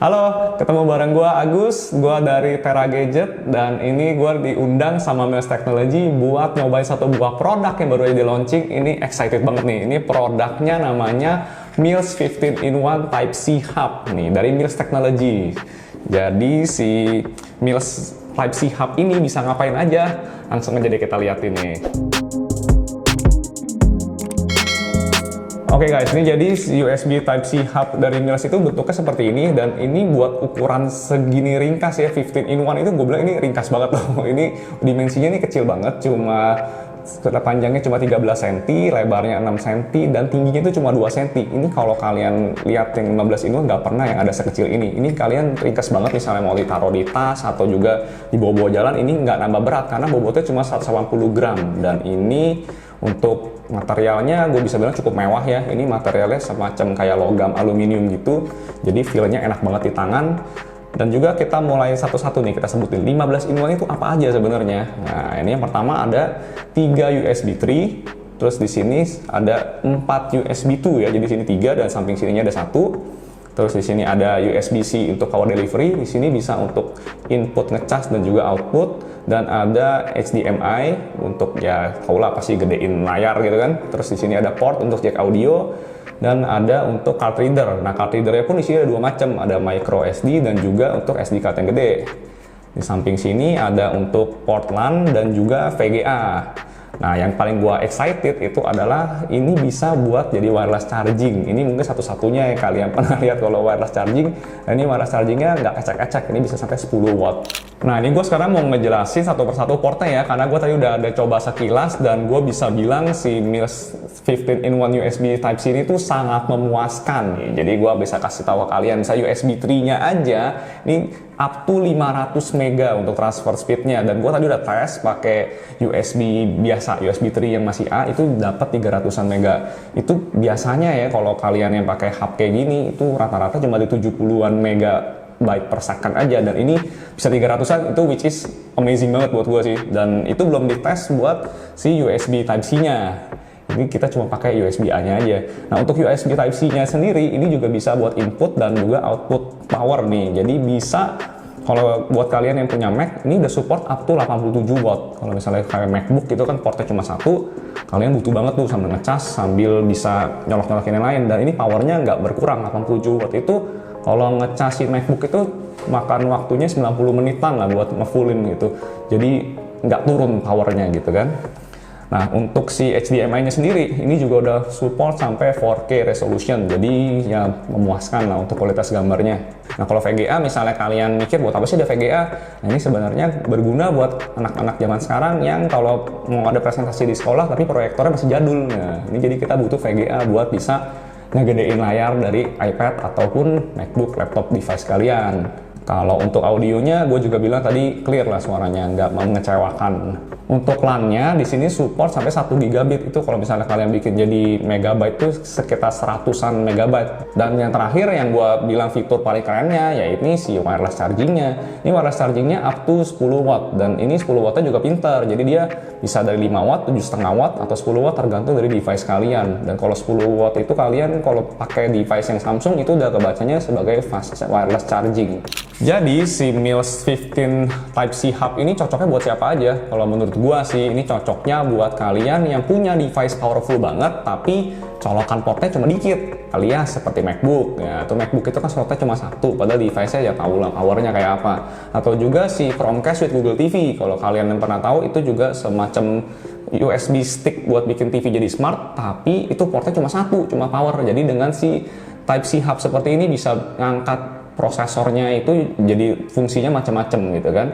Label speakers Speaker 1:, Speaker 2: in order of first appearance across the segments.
Speaker 1: Halo, ketemu bareng gue Agus, gue dari Tera Gadget, dan ini gue diundang sama Mills Technology buat nyobain satu buah produk yang baru aja di launching. Ini excited banget nih, ini produknya namanya Mills 15-in-1 Type-C Hub nih, dari Mills Technology. Jadi si Mills Type-C Hub ini bisa ngapain aja, langsung aja deh kita lihat ini. Oke guys, ini jadi USB Type-C Hub dari Mills itu bentuknya seperti ini, dan ini buat ukuran segini ringkas ya, 15-in-1 itu gue bilang ini ringkas banget loh. Ini dimensinya ini kecil banget, cuma panjangnya cuma 13 cm, lebarnya 6 cm, dan tingginya itu cuma 2 cm. Ini kalau kalian lihat yang 15-in-1 nggak pernah yang ada sekecil ini. Ini kalian ringkas banget, misalnya mau ditaruh di tas atau juga dibawa-bawa jalan, ini nggak nambah berat karena bobotnya cuma 180 gram. Dan ini untuk materialnya gue bisa bilang cukup mewah ya. Ini materialnya semacam kayak logam aluminium gitu, jadi feel-nya enak banget di tangan. Dan juga kita mulai satu-satu nih, kita sebutin 15-in-1 itu apa aja sebenarnya. Nah, ini yang pertama ada 3 USB 3, terus di sini ada 4 USB 2 ya, jadi sini 3 dan samping sininya ada 1. Terus di sini ada USB-C untuk power delivery, di sini bisa untuk input ngecas dan juga output, dan ada HDMI untuk ya taulah pasti gedein layar gitu kan. Terus di sini ada port untuk jack audio, dan ada untuk card reader. Nah, card readernya pun di sini ada dua macam, ada micro SD dan juga untuk SD card yang gede. Di samping sini ada untuk port LAN dan juga VGA. Nah, yang paling gua excited itu adalah ini bisa buat jadi wireless charging. Ini mungkin satu-satunya yang kalian pernah lihat kalau wireless charging. Nah, ini wireless chargingnya nggak acak-acak, ini bisa sampai 10 watt. Nah, ini gue sekarang mau ngejelasin satu persatu portnya ya, karena gue tadi udah ada coba sekilas dan gue bisa bilang si Mills 15-in-1 USB Type-C ini tuh sangat memuaskan nih. Jadi gue bisa kasih tahu ke kalian, misalnya USB 3-nya aja, ini up to 500 mega untuk transfer speednya. Dan gue tadi udah tes pakai USB biasa, USB 3 yang masih A, itu dapat 300-an mega. Itu biasanya ya kalau kalian yang pakai hub kayak gini, itu rata-rata cuma di 70-an mega byte per second aja, dan ini bisa 300-an, itu which is amazing banget buat gue sih. Dan itu belum dites buat si USB Type-C-nya, ini kita cuma pakai USB-A-nya aja. Nah, untuk USB Type-C-nya sendiri ini juga bisa buat input dan juga output power nih. Jadi bisa, kalau buat kalian yang punya Mac, ini udah support up to 87 watt. Kalau misalnya kayak MacBook itu kan portnya cuma satu, kalian butuh banget tuh sambil ngecas, sambil bisa nyolok-nyolokin yang lain. Dan ini powernya nggak berkurang, 87 watt itu kalau ngecasin MacBook itu makan waktunya 90 menitan lah buat ngefullin gitu. Jadi nggak turun powernya gitu kan. Nah, untuk si HDMI-nya sendiri, ini juga udah support sampai 4K resolution. Jadi ya memuaskan lah untuk kualitas gambarnya. Nah, kalau VGA misalnya kalian mikir buat apa sih ada VGA? Nah, ini sebenarnya berguna buat anak-anak zaman sekarang yang kalau mau ada presentasi di sekolah tapi proyektornya masih jadul. Nah, ini jadi kita butuh VGA buat bisa ngegedein layar dari iPad ataupun MacBook, laptop device kalian. Kalau untuk audionya, gue juga bilang tadi clear lah suaranya, nggak mengecewakan. Untuk LAN-nya di sini support sampai 1 gigabit. Itu kalau misalnya kalian bikin jadi megabyte itu sekitar 100-an megabyte. Dan yang terakhir yang gue bilang fitur paling kerennya, yaitu si wireless chargingnya. Ini wireless chargingnya up to 10 watt, dan ini 10 wattnya juga pintar. Jadi dia bisa dari 5 watt, 7,5 watt, atau 10 watt tergantung dari device kalian. Dan kalau 10 watt itu kalian kalau pakai device yang Samsung itu udah kebacanya sebagai fast wireless charging. Jadi si Mills 15 Type-C Hub ini cocoknya buat siapa aja? Kalau menurut gua sih ini cocoknya buat kalian yang punya device powerful banget tapi colokan portnya cuma dikit, alias seperti MacBook ya. Atau MacBook itu kan slotnya cuma satu, padahal device-nya ya tahu lah powernya kayak apa. Atau juga si Chromecast with Google TV, kalau kalian yang pernah tahu itu juga semacam USB stick buat bikin TV jadi smart, tapi itu portnya cuma satu, cuma power. Jadi dengan si Type-C Hub seperti ini bisa ngangkat prosesornya itu jadi fungsinya macam-macam gitu kan.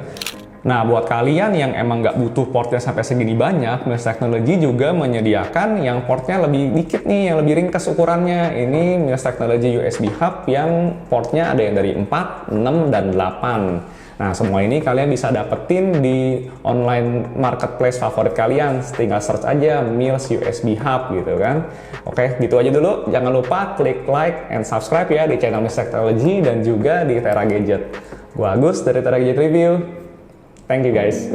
Speaker 1: Nah, buat kalian yang emang nggak butuh portnya sampai segini banyak, Mills Technology juga menyediakan yang portnya lebih dikit nih, yang lebih ringkas ukurannya. Ini Mills Technology USB Hub yang portnya ada yang dari 4, 6, dan 8. Nah, semua ini kalian bisa dapetin di online marketplace favorit kalian. Tinggal search aja Mills USB Hub gitu kan. Oke, gitu aja dulu. Jangan lupa klik like and subscribe ya di channel Mills Technology dan juga di Tera Gadget. Gua Agus dari Tera Gadget Review. Thank you guys.